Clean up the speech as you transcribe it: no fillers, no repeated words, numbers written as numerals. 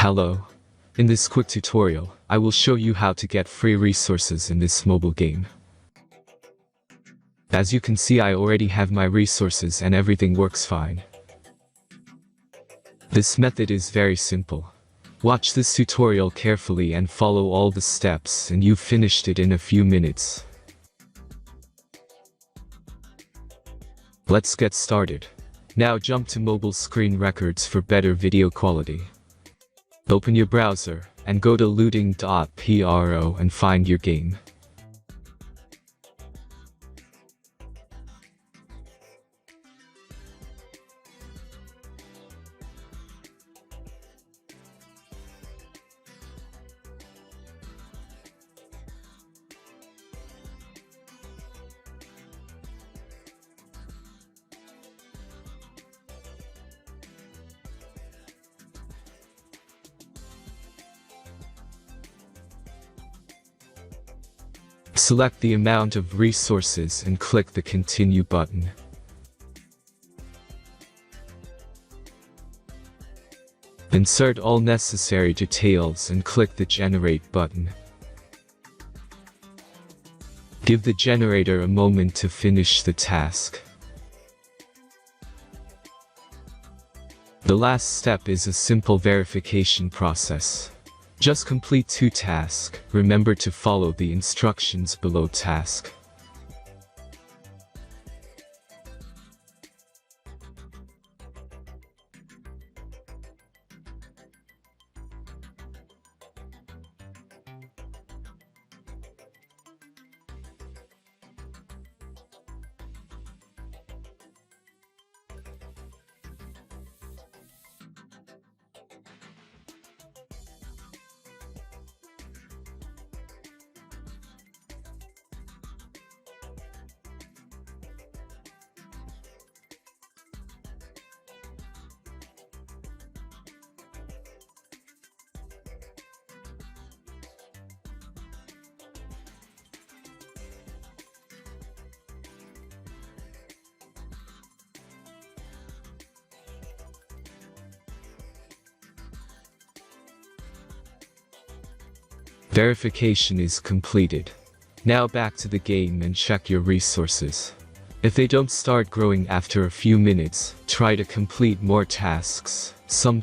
Hello. In this quick tutorial, I will show you how to get free resources in this mobile game. As you can see, I already have my resources and everything works fine. This method is very simple. Watch this tutorial carefully and follow all the steps and you've finished it in a few minutes. Let's get started. Now jump to mobile screen records for better video quality. Open your browser and go to looting.pro and find your game. Select the amount of resources and click the Continue button. Insert all necessary details and click the Generate button. Give the generator a moment to finish the task. The last step is a simple verification process. Just complete 2 tasks. Remember to follow the instructions below task. Verification is completed. Now back to the game and check your resources. If they don't start growing after a few minutes, try to complete more tasks. Some